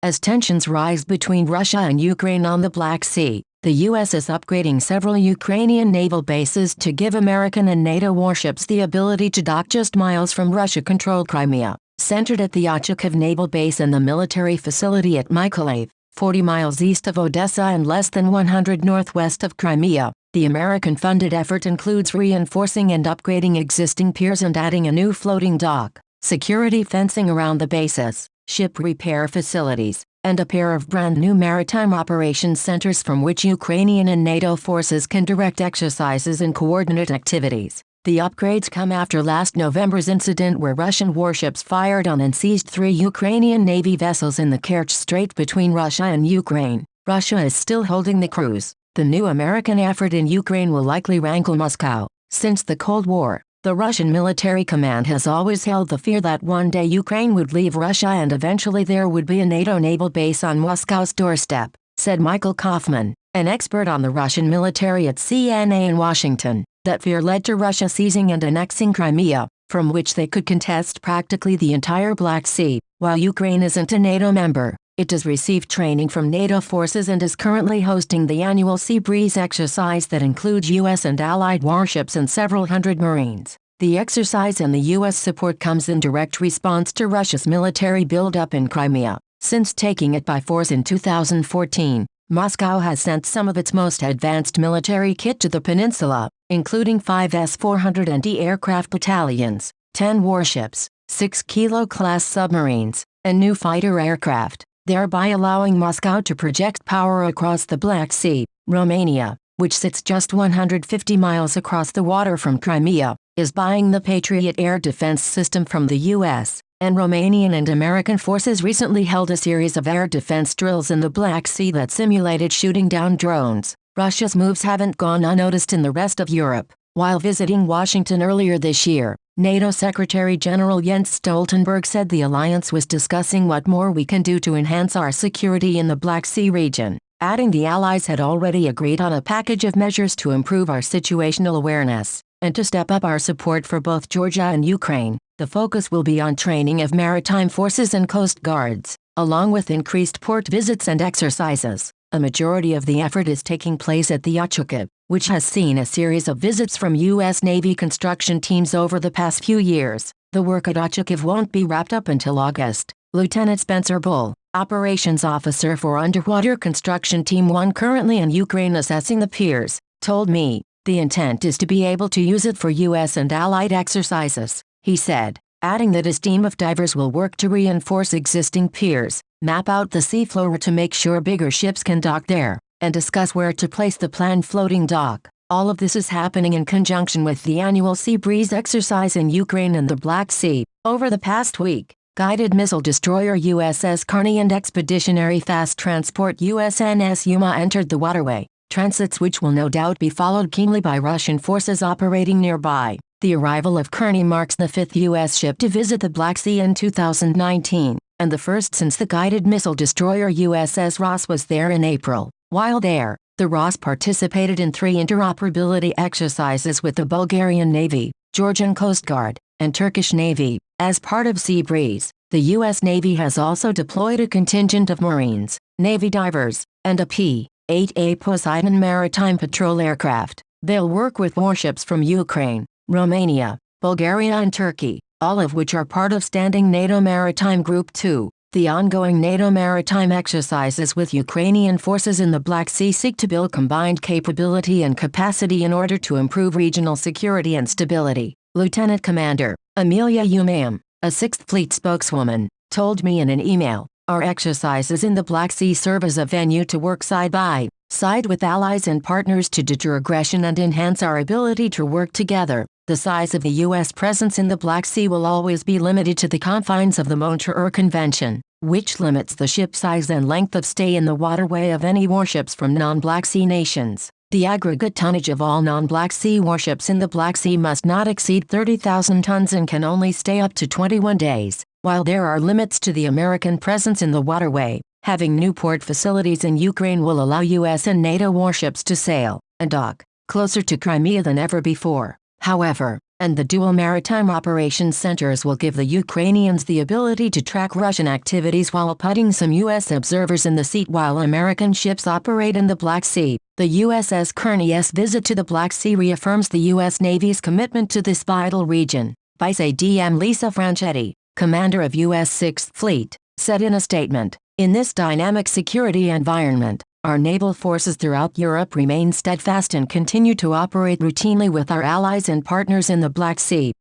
As tensions rise between Russia and Ukraine on the Black Sea, the U.S. is upgrading several Ukrainian naval bases to give American and NATO warships the ability to dock just miles from Russia-controlled Crimea. Centered at the Ochukiv Naval Base and the military facility at Mykolaiv, 40 miles east of Odessa and less than 100 northwest of Crimea, the American-funded effort includes reinforcing and upgrading existing piers and adding a new floating dock, security fencing around the bases, ship repair facilities, and a pair of brand-new maritime operations centers from which Ukrainian and NATO forces can direct exercises and coordinate activities. The upgrades come after last November's incident where Russian warships fired on and seized 3 Ukrainian Navy vessels in the Kerch Strait between Russia and Ukraine. Russia is still holding the crews. The new American effort in Ukraine will likely rankle Moscow. Since the Cold War, the Russian military command has always held the fear that one day Ukraine would leave Russia and eventually there would be a NATO naval base on Moscow's doorstep, said Michael Kaufman, an expert on the Russian military at CNA in Washington. That fear led to Russia seizing and annexing Crimea, from which they could contest practically the entire Black Sea. While Ukraine isn't a NATO member, it does receive training from NATO forces and is currently hosting the annual Sea Breeze exercise that includes U.S. and allied warships and several hundred Marines. The exercise and the U.S. support comes in direct response to Russia's military buildup in Crimea. Since taking it by force in 2014, Moscow has sent some of its most advanced military kit to the peninsula, including 5 S-400 aircraft battalions, 10 warships, 6 Kilo-class submarines, and new fighter aircraft, thereby allowing Moscow to project power across the Black Sea. Romania, which sits just 150 miles across the water from Crimea, is buying the Patriot air defense system from the U.S., and Romanian and American forces recently held a series of air defense drills in the Black Sea that simulated shooting down drones. Russia's moves haven't gone unnoticed in the rest of Europe. While visiting Washington earlier this year, NATO Secretary General Jens Stoltenberg said the alliance was discussing what more we can do to enhance our security in the Black Sea region, adding the allies had already agreed on a package of measures to improve our situational awareness, and to step up our support for both Georgia and Ukraine. The focus will be on training of maritime forces and coast guards, along with increased port visits and exercises. A majority of the effort is taking place at the Ochukiv, which has seen a series of visits from U.S. Navy construction teams over the past few years. The work at Ochukiv won't be wrapped up until August. Lieutenant Spencer Bull, operations officer for Underwater Construction Team 1 currently in Ukraine assessing the piers, told me, the intent is to be able to use it for U.S. and allied exercises, he said, adding that his team of divers will work to reinforce existing piers, map out the seafloor to make sure bigger ships can dock there, and discuss where to place the planned floating dock. All of this is happening in conjunction with the annual Sea Breeze exercise in Ukraine and the Black Sea. Over the past week, guided missile destroyer USS Carney and expeditionary fast transport USNS Yuma entered the waterway, transits which will no doubt be followed keenly by Russian forces operating nearby. The arrival of Kearney marks the 5th U.S. ship to visit the Black Sea in 2019, and the first since the guided missile destroyer USS Ross was there in April. While there, the Ross participated in 3 interoperability exercises with the Bulgarian Navy, Georgian Coast Guard, and Turkish Navy. As part of Sea Breeze, the U.S. Navy has also deployed a contingent of Marines, Navy divers, and a P-8A Poseidon maritime patrol aircraft. They'll work with warships from Ukraine, Romania, Bulgaria and Turkey, all of which are part of Standing NATO Maritime Group 2. The ongoing NATO maritime exercises with Ukrainian forces in the Black Sea seek to build combined capability and capacity in order to improve regional security and stability. Lieutenant Commander Amelia Umayam, a 6th Fleet spokeswoman, told me in an email, our exercises in the Black Sea serve as a venue to work side by side with allies and partners to deter aggression and enhance our ability to work together. The size of the U.S. presence in the Black Sea will always be limited to the confines of the Montreux Convention, which limits the ship size and length of stay in the waterway of any warships from non-Black Sea nations. The aggregate tonnage of all non-Black Sea warships in the Black Sea must not exceed 30,000 tons and can only stay up to 21 days. While there are limits to the American presence in the waterway, having new port facilities in Ukraine will allow U.S. and NATO warships to sail and dock closer to Crimea than ever before. However, and the dual maritime operations centers will give the Ukrainians the ability to track Russian activities while putting some U.S. observers in the seat while American ships operate in the Black Sea. The USS Kearney's visit to the Black Sea reaffirms the U.S. Navy's commitment to this vital region, Vice ADM Lisa Franchetti, commander of U.S. 6th Fleet, said in a statement. In this dynamic security environment, our naval forces throughout Europe remain steadfast and continue to operate routinely with our allies and partners in the Black Sea.